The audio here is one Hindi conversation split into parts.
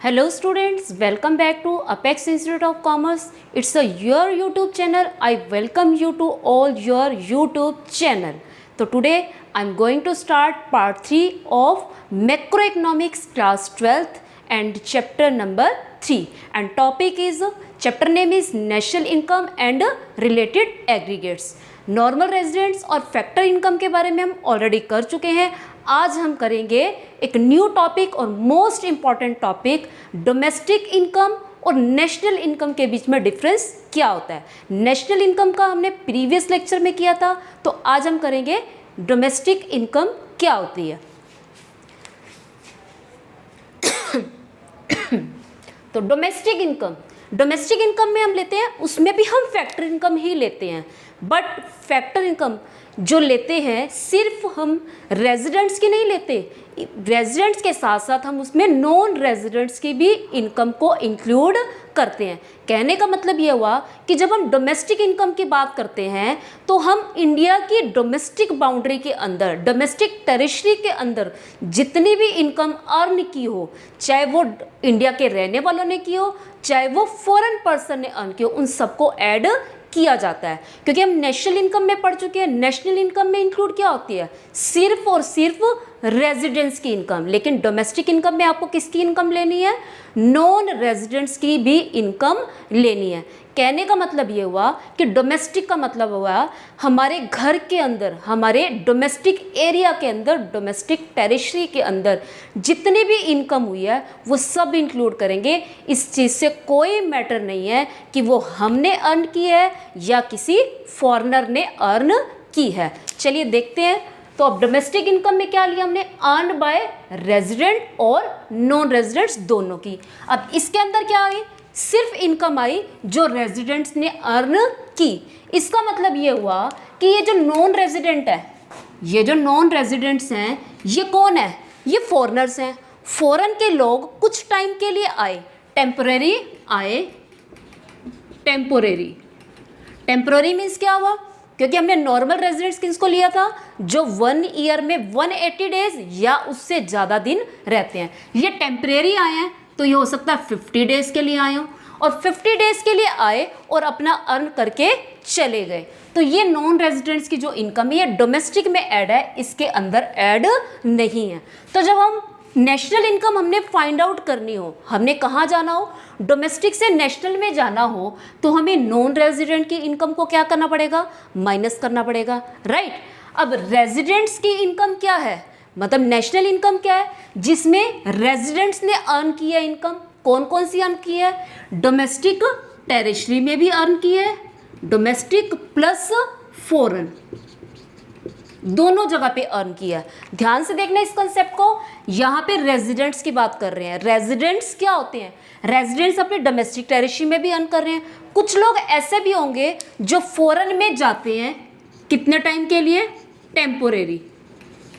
Hello students, welcome back to Apex Institute of Commerce. It's your YouTube channel. I welcome you to all your YouTube channel. So today I'm going to start part 3 of Macroeconomics class 12th and chapter number 3, and topic is, chapter name is National Income and Related Aggregates. Normal residents और फैक्टर इनकम के बारे में हम ऑलरेडी कर चुके हैं. आज हम करेंगे एक न्यू टॉपिक और most important topic, domestic income और नेशनल इनकम के बीच में डिफरेंस क्या होता है. नेशनल इनकम का हमने प्रीवियस लेक्चर में किया था, तो आज हम करेंगे डोमेस्टिक इनकम क्या होती है. तो डोमेस्टिक इनकम में हम लेते हैं, उसमें भी हम फैक्टर इनकम ही लेते हैं, बट फैक्टर इनकम जो लेते हैं सिर्फ हम रेजिडेंट्स की नहीं लेते, रेजिडेंट्स के साथ साथ हम उसमें नॉन रेजिडेंट्स की भी इनकम को इंक्लूड करते हैं. कहने का मतलब ये हुआ कि जब हम डोमेस्टिक इनकम की बात करते हैं तो हम इंडिया की डोमेस्टिक बाउंड्री के अंदर, डोमेस्टिक टेरिटरी के अंदर जितनी भी इनकम अर्न की हो, चाहे वो इंडिया के रहने वालों ने की हो, चाहे वो फॉरेन पर्सन ने अर्न की हो, उन सबको ऐड किया जाता है. क्योंकि हम नेशनल इनकम में पढ़ चुके हैं, नेशनल इनकम में इंक्लूड क्या होती है, सिर्फ और सिर्फ रेजिडेंट्स की इनकम. लेकिन डोमेस्टिक इनकम में आपको किसकी इनकम लेनी है, नॉन रेजिडेंट्स की भी इनकम लेनी है. कहने का मतलब ये हुआ कि डोमेस्टिक का मतलब हुआ हमारे घर के अंदर, हमारे डोमेस्टिक एरिया के अंदर, डोमेस्टिक टेरिटरी के अंदर जितनी भी इनकम हुई है वो सब इंक्लूड करेंगे. इस चीज़ से कोई मैटर नहीं है कि वो हमने अर्न की है या किसी फॉरेनर ने अर्न की है. चलिए देखते हैं. तो अब डोमेस्टिक इनकम में क्या लिया हमने, अर्न बाय रेजिडेंट और नॉन रेजिडेंट्स दोनों की. अब इसके अंदर क्या आई, सिर्फ इनकम आई जो रेजिडेंट्स ने अर्न की. इसका मतलब ये हुआ कि ये जो नॉन रेजिडेंट है, ये जो नॉन रेजिडेंट्स हैं, ये कौन है, ये फॉरेनर्स हैं. फॉरेन के लोग कुछ टाइम के लिए आए, टेम्पोरेरी आए. टेम्पोरेरी मीन्स क्या हुआ, क्योंकि हमने नॉर्मल रेजिडेंट्स किसको लिया था, जो 1 ईयर में 180 डेज या उससे ज़्यादा दिन रहते हैं. ये टेम्परेरी आए हैं, तो ये हो सकता है 50 डेज़ के लिए आए हों, और 50 डेज़ के लिए आए और अपना अर्न करके चले गए. तो ये नॉन रेजिडेंट्स की जो इनकम है ये डोमेस्टिक में ऐड है, इसके अंदर ऐड नहीं है. तो जब हम नेशनल इनकम हमने फाइंड आउट करनी हो, हमने कहाँ जाना हो, डोमेस्टिक से नेशनल में जाना हो, तो हमें नॉन रेजिडेंट की इनकम को क्या करना पड़ेगा, माइनस करना पड़ेगा, राइट. अब रेजिडेंट्स की इनकम क्या है, मतलब नेशनल इनकम क्या है, जिसमें रेजिडेंट्स ने अर्न की है इनकम. कौन कौन सी अर्न की है, डोमेस्टिक टेरिटरी में भी अर्न की है, डोमेस्टिक प्लस फॉरेन दोनों जगह पे अर्न किया. ध्यान से देखना इस कंसेप्ट को. यहाँ पे रेजिडेंट्स की बात कर रहे हैं. रेजिडेंट्स क्या होते हैं, रेजिडेंट्स अपने डोमेस्टिक टेरिटरी में भी अर्न कर रहे हैं. कुछ लोग ऐसे भी होंगे जो फॉरेन में जाते हैं, कितने टाइम के लिए, टेम्पोरेरी,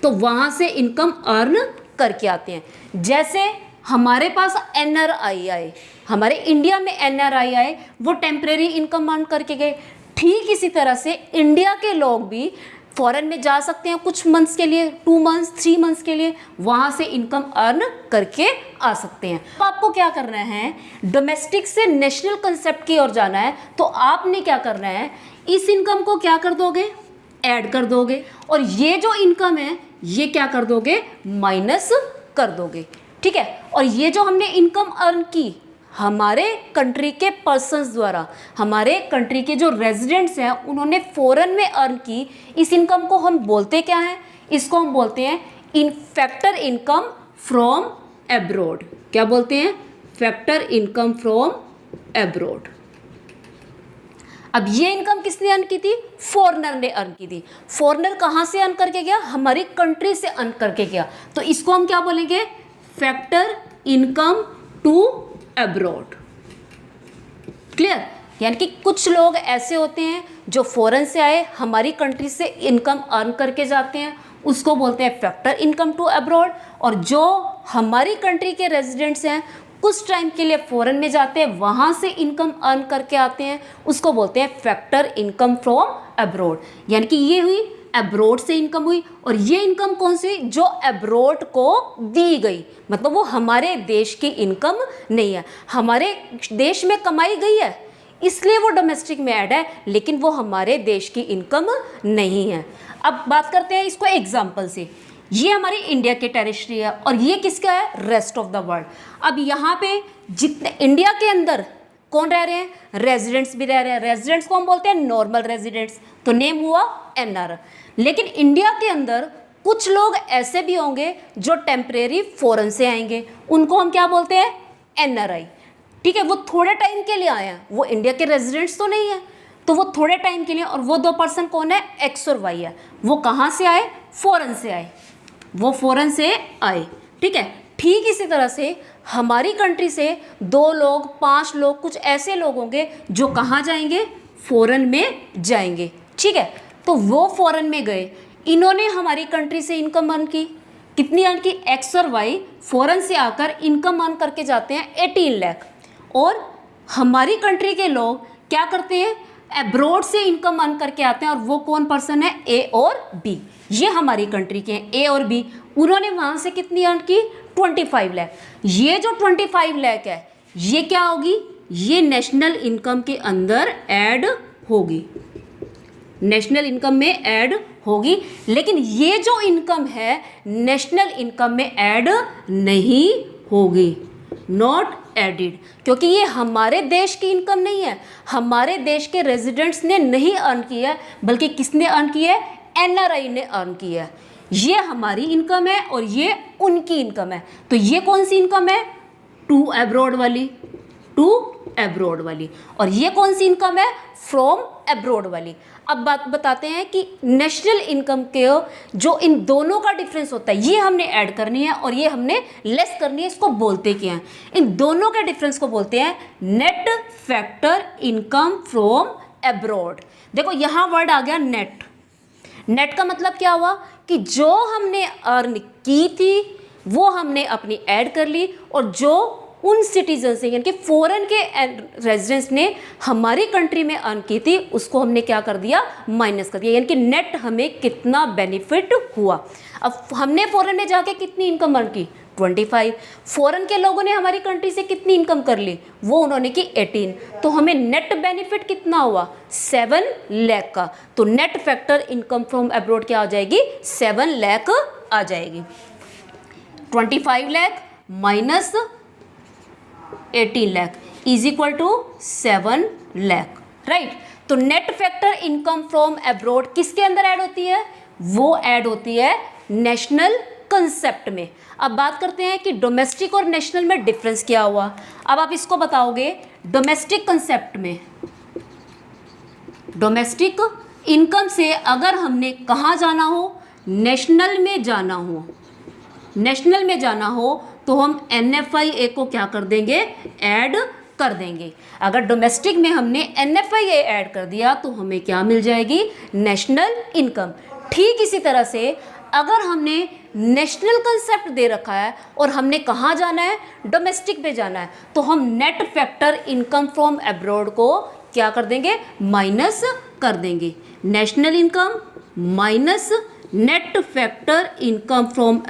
तो वहाँ से इनकम अर्न करके आते हैं. जैसे हमारे पास एनआरआई आए, हमारे इंडिया में एनआरआई आए, वो टेम्परेरी इनकम अर्न करके गए. ठीक इसी तरह से इंडिया के लोग भी फॉरेन में जा सकते हैं कुछ मंथ्स के लिए, 2 मंथ्स 3 मंथ्स के लिए, वहाँ से इनकम अर्न करके आ सकते हैं. तो आपको क्या करना है, डोमेस्टिक से नेशनल कंसेप्ट की ओर जाना है. तो आपने क्या करना है, इस इनकम को क्या कर दोगे, ऐड कर दोगे, और ये जो इनकम है ये क्या कर दोगे, माइनस कर दोगे. ठीक है. और ये जो हमने इनकम अर्न की हमारे कंट्री के पर्सन्स द्वारा, हमारे कंट्री के जो रेजिडेंट्स हैं उन्होंने फॉरेन में अर्न की, इस इनकम को हम बोलते क्या हैं, इसको हम बोलते हैं इन फैक्टर इनकम फ्रॉम एब्रॉड. क्या बोलते हैं, फैक्टर इनकम फ्रॉम एब्रॉड. अब ये इनकम किसने अर्न की थी, फॉरेनर ने अर्न की थी. फॉरेनर कहाँ से अर्न करके गया, हमारी कंट्री से अर्न करके गया. तो इसको हम क्या बोलेंगे, factor income to abroad. Clear. यानी कि कुछ लोग ऐसे होते हैं जो फॉरेन से आए, हमारी कंट्री से इनकम अर्न करके जाते हैं, उसको बोलते हैं फैक्टर इनकम टू अब्रॉड. और जो हमारी कंट्री के रेजिडेंट्स हैं, कुछ टाइम के लिए फॉरेन में जाते हैं, वहाँ से इनकम अर्न करके आते हैं, उसको बोलते हैं फैक्टर इनकम फ्रॉम अब्रॉड. यानी कि ये हुई एब्रोड से इनकम हुई, और ये इनकम कौन सी हुई? जो एब्रोड को दी गई, मतलब वो हमारे देश की इनकम नहीं है, हमारे देश में कमाई गई है इसलिए वो डोमेस्टिक में ऐड है, लेकिन वो हमारे देश की इनकम नहीं है। अब बात करते हैं इसको एग्जाम्पल से। ये हमारी इंडिया की टेरिटरी है और ये किसका है? Rest of the world. अब यहाँ पे जितने इंडिया के अंदर कौन रह रहे हैं? रेजिडेंट्स भी रह रहे हैं। रेजिडेंट्स को हम बोलते हैं नॉर्मल रेजिडेंट्स, तो नेम हुआ एनआर। लेकिन इंडिया के अंदर कुछ लोग ऐसे भी होंगे जो टेम्परेरी फॉरेन से आएंगे, उनको हम क्या बोलते हैं? एनआरआई। ठीक है, वो थोड़े टाइम के लिए आए हैं, वो इंडिया के रेजिडेंट्स तो नहीं है, तो वो थोड़े टाइम के लिए। और वो दो पर्सन कौन है? एक्स और वाई है। वो कहाँ से आए? फॉरेन से आए, वो फॉरेन से आए। ठीक है, ठीक इसी तरह से हमारी कंट्री से 2 लोग 5 लोग कुछ ऐसे लोग होंगे जो कहाँ जाएंगे? फॉरेन में जाएंगे। ठीक है, तो वो फॉरेन में गए, इन्होंने हमारी कंट्री से इनकम अर्न की। कितनी अर्न की? एक्स और वाई फॉरेन से आकर इनकम अर्न करके जाते हैं 18 लाख। और हमारी कंट्री के लोग क्या करते हैं? एब्रोड से इनकम अर्न करके आते हैं, और वो कौन पर्सन है? ए और बी। ये हमारी कंट्री के हैं, ए और बी। उन्होंने वहाँ से कितनी अर्न की? 25 लाख। ये जो 25 लाख है ये क्या होगी? ये नेशनल इनकम के अंदर ऐड होगी, नेशनल इनकम में ऐड होगी। लेकिन ये जो इनकम है नेशनल इनकम में ऐड नहीं होगी, नॉट एडिड, क्योंकि ये हमारे देश की इनकम नहीं है, हमारे देश के रेजिडेंट्स ने नहीं अर्न की है, बल्कि किसने अर्न की है? एनआरआई ने अर्न की है। ये हमारी इनकम है और ये उनकी इनकम है। तो ये कौन सी इनकम है? टू एब्रॉड वाली, टू एब्रॉड वाली। और ये कौन सी इनकम है? फ्रॉम एब्रॉड वाली। अब बात बताते हैं कि नेशनल इनकम के जो इन दोनों का डिफरेंस होता है, ये हमने ऐड करनी है और ये हमने लेस करनी है। इसको बोलते क्या हैं? इन दोनों के डिफरेंस को बोलते हैं net factor income from abroad. देखो यहाँ वर्ड आ गया नेट। नेट का मतलब क्या हुआ? कि जो हमने अर्न की थी वो हमने अपनी ऐड कर ली, और जो उन सिटीजन से यानी कि फॉरेन के रेजिडेंट्स ने हमारी कंट्री में अर्न की थी उसको हमने क्या कर दिया? माइनस कर दिया। यानी कि नेट हमें कितना बेनिफिट हुआ। अब हमने फॉरेन में जाके कितनी इनकम अर्न की? 25। फॉरेन के लोगों ने हमारी कंट्री से कितनी इनकम कर ली? वो उन्होंने की 18। तो हमें नेट बेनिफिट कितना हुआ? 7 लाख का। तो net factor income from abroad क्या आ जाएगी? 7 लाख आ जाएगी। 25 lakh minus 18 lakh is equal to 7 lakh, right. तो net factor income from abroad किसके अंदर ऐड होती है? वो ऐड होती है नेशनल कंसेप्ट में। अब बात करते हैं कि डोमेस्टिक और नेशनल में डिफरेंस क्या हुआ। अब आप इसको बताओगे डोमेस्टिक कंसेप्ट में, डोमेस्टिक इनकम से अगर हमने कहाँ जाना हो? नेशनल में जाना हो, नेशनल में जाना हो तो हम NFIA को क्या कर देंगे? ऐड कर देंगे। अगर डोमेस्टिक में हमने NFIA ऐड कर दिया तो हमें क्या मिल जाएगी? National income. ठीक इसी तरह से अगर हमने नेशनल कंसेप्ट दे रखा है और हमने कहाँ जाना है? डोमेस्टिक पे जाना है, तो हम net factor income from abroad को क्या कर देंगे? माइनस कर देंगे। National income minus net factor income from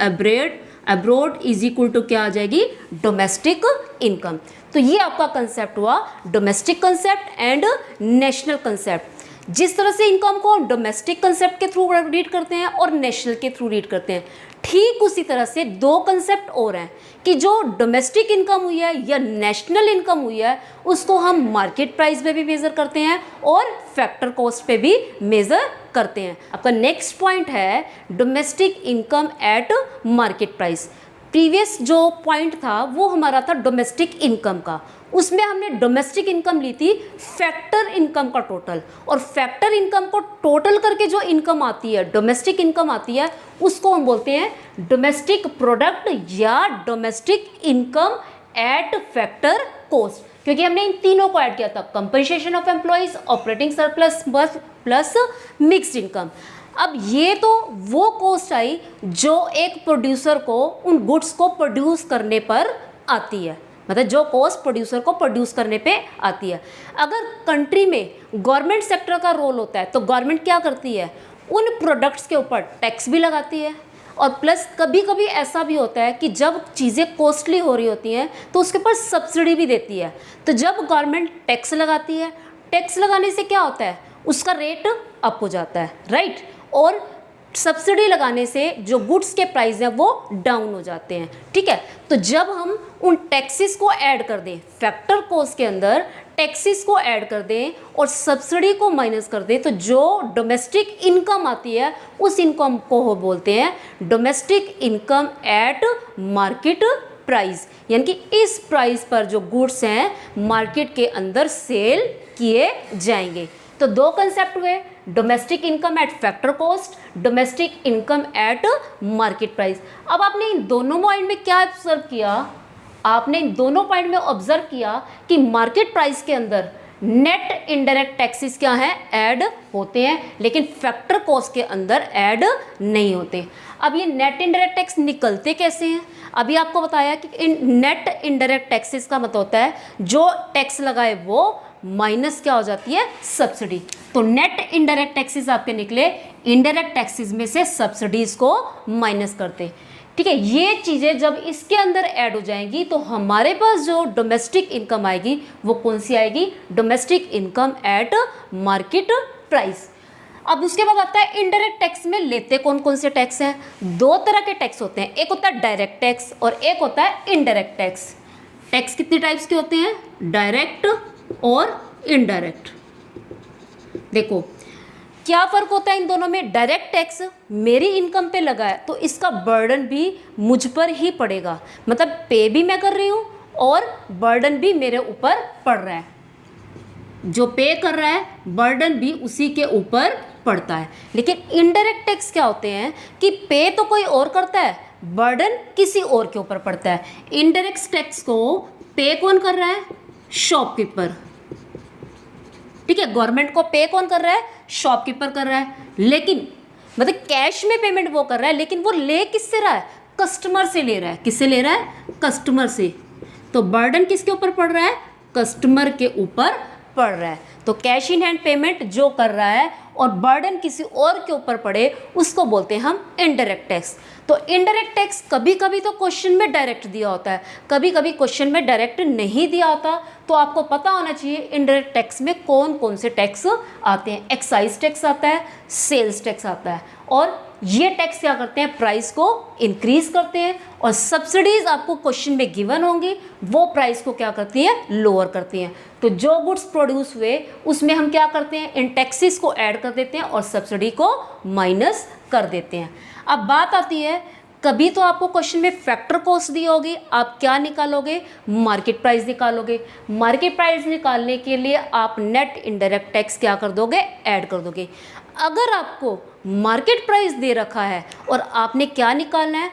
abroad is equal to क्या आ जाएगी? Domestic income. तो ये आपका कंसेप्ट हुआ domestic concept and national concept. जिस तरह से इनकम को हम डोमेस्टिक कंसेप्ट के थ्रू रीड करते हैं और नेशनल के थ्रू रीड करते हैं, ठीक उसी तरह से 2 कंसेप्ट और हैं कि जो डोमेस्टिक इनकम हुई है या नेशनल इनकम हुई है उसको हम मार्केट प्राइस पे भी मेज़र करते हैं और फैक्टर कॉस्ट पे भी मेज़र करते हैं। आपका नेक्स्ट पॉइंट है domestic income eight market price. Previous जो पॉइंट था वो हमारा था डोमेस्टिक इनकम का, उसमें हमने डोमेस्टिक इनकम ली थी फैक्टर इनकम का टोटल, और फैक्टर इनकम को टोटल करके जो इनकम आती है, डोमेस्टिक इनकम आती है, उसको हम बोलते हैं डोमेस्टिक प्रोडक्ट या domestic income eight factor cost, क्योंकि हमने इन तीनों को ऐड किया था, compensation of employees, operating surplus plus mixed income. अब ये तो वो कॉस्ट आई जो एक प्रोड्यूसर को उन गुड्स को प्रोड्यूस करने पर आती है, मतलब जो कॉस्ट प्रोड्यूसर को प्रोड्यूस करने पे आती है। अगर कंट्री में गवर्नमेंट सेक्टर का रोल होता है तो गवर्नमेंट क्या करती है? उन प्रोडक्ट्स के ऊपर टैक्स भी लगाती है, और प्लस कभी कभी ऐसा भी होता है कि जब चीज़ें कॉस्टली हो रही होती हैं तो उसके ऊपर सब्सिडी भी देती है। तो जब गवर्नमेंट टैक्स लगाती है, टैक्स लगाने से क्या होता है, उसका रेट अप हो जाता है, राइट, और सब्सिडी लगाने से जो गुड्स के प्राइस हैं वो डाउन हो जाते हैं, ठीक है। तो जब हम उन टैक्सेस को ऐड कर दें, फैक्टर कॉस्ट के अंदर टैक्सेस को ऐड कर दें और सब्सिडी को माइनस कर दें, तो जो डोमेस्टिक इनकम आती है उस इनकम को हो बोलते हैं domestic income eight market price, यानी कि इस प्राइस पर जो गुड्स हैं मार्केट के अंदर सेल किए जाएंगे। तो दो कंसेप्ट हुए, domestic income eight factor cost, domestic income eight market price. अब आपने इन दोनों पॉइंट में क्या ऑब्जर्व किया, आपने इन दोनों पॉइंट में ऑब्जर्व किया कि मार्केट प्राइस के अंदर नेट इनडायरेक्ट टैक्सेस क्या हैं, ऐड होते हैं, लेकिन फैक्टर कॉस्ट के अंदर ऐड नहीं होते। अब ये नेट इनडायरेक्ट टैक्स निकलते कैसे हैं, अभी आपको बताया कि नेट इनडायरेक्ट टैक्सेस का मतलब होता है जो टैक्स लगाए वो माइनस क्या हो जाती है, सब्सिडी। तो नेट इनडायरेक्ट टैक्सेस आपके निकले, इनडायरेक्ट टैक्सेस में से सब्सिडीज को माइनस करते, ठीक है। ये चीज़ें जब इसके अंदर ऐड हो जाएंगी तो हमारे पास जो डोमेस्टिक इनकम आएगी वो कौन सी आएगी, domestic income eight market price. अब उसके बाद आता है इनडायरेक्ट टैक्स में लेते कौन कौन से टैक्स हैं, दो तरह के टैक्स होते हैं, एक होता है डायरेक्ट टैक्स और एक होता है इनडायरेक्ट टैक्स। टैक्स कितने टाइप्स के होते हैं, डायरेक्ट और इनडायरेक्ट। देखो क्या फ़र्क होता है इन दोनों में, डायरेक्ट टैक्स मेरी इनकम पे लगा है तो इसका बर्डन भी मुझ पर ही पड़ेगा, मतलब पे भी मैं कर रही हूँ और बर्डन भी मेरे ऊपर पड़ रहा है, जो पे कर रहा है बर्डन भी उसी के ऊपर पड़ता है। लेकिन इनडायरेक्ट टैक्स क्या होते हैं कि पे तो कोई और करता है, बर्डन किसी और के ऊपर पड़ता है। इनडायरेक्ट टैक्स को पे कौन कर रहा है, शॉपकीपर, ठीक है। गवर्नमेंट को पे कौन कर रहा है, शॉपकीपर कर रहा है, लेकिन मतलब कैश में पेमेंट वो कर रहा है, लेकिन वो ले किससे रहा है, कस्टमर से ले रहा है। किससे ले रहा है, कस्टमर से। तो बर्डन किसके ऊपर पड़ रहा है, कस्टमर के ऊपर पड़ रहा है। तो कैश इन हैंड पेमेंट जो कर रहा है और बर्डन किसी और के ऊपर पड़े उसको बोलते हैं हम इनडायरेक्ट टैक्स। तो इनडायरेक्ट टैक्स कभी कभी तो क्वेश्चन में डायरेक्ट दिया होता है, कभी कभी क्वेश्चन में डायरेक्ट नहीं दिया होता, तो आपको पता होना चाहिए इनडायरेक्ट टैक्स में कौन कौन से टैक्स आते हैं। एक्साइज टैक्स आता है, सेल्स टैक्स आता है, और ये टैक्स क्या करते हैं, प्राइस को इंक्रीज करते हैं, और सब्सिडीज आपको क्वेश्चन में गिवन होंगी वो प्राइस को क्या करती हैं, लोअर करती हैं। तो जो गुड्स प्रोड्यूस हुए उसमें हम क्या करते हैं, इन टैक्सेस को ऐड कर देते हैं और सब्सिडी को माइनस कर देते हैं। अब बात आती है, कभी तो आपको क्वेश्चन में फैक्टर कॉस्ट दी होगी, आप क्या निकालोगे, मार्केट प्राइस निकालोगे। मार्केट प्राइस निकालने के लिए आप नेट इनडायरेक्ट टैक्स क्या कर दोगे, ऐड कर दोगे। अगर आपको मार्केट प्राइस दे रखा है और आपने क्या निकालना है,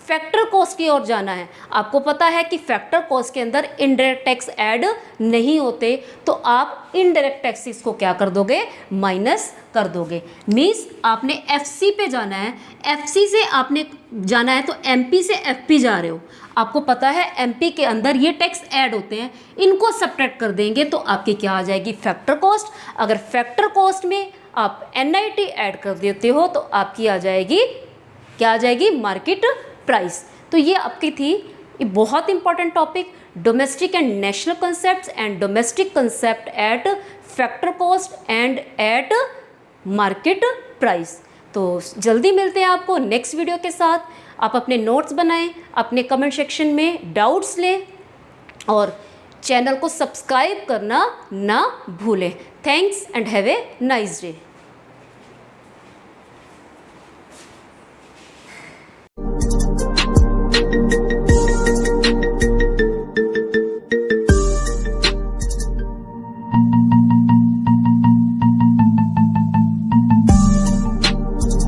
फैक्टर कॉस्ट की ओर जाना है, आपको पता है कि फैक्टर कॉस्ट के अंदर इनडायरेक्ट टैक्स ऐड नहीं होते, तो आप इनडायरेक्ट टैक्सेस को क्या कर दोगे, माइनस कर दोगे। मीन्स आपने एफसी पे जाना है, एफसी से आपने जाना है तो एमपी से एफपी जा रहे हो, आपको पता है एमपी के अंदर ये टैक्स ऐड होते हैं, इनको सब्ट्रैक्ट कर देंगे तो आपकी क्या आ जाएगी, फैक्टर कॉस्ट। अगर फैक्टर कॉस्ट में आप एनआईटी ऐड कर देते हो तो आपकी आ जाएगी, क्या आ जाएगी, मार्केट प्राइस। तो ये आपकी थी, ये बहुत important topic, domestic and national concepts and domestic concept eight factor cost and eight market price. तो जल्दी मिलते हैं आपको नेक्स्ट वीडियो के साथ। आप अपने नोट्स बनाएं, अपने कमेंट सेक्शन में डाउट्स लें और चैनल को सब्सक्राइब करना ना भूलें। Thanks and have a nice day.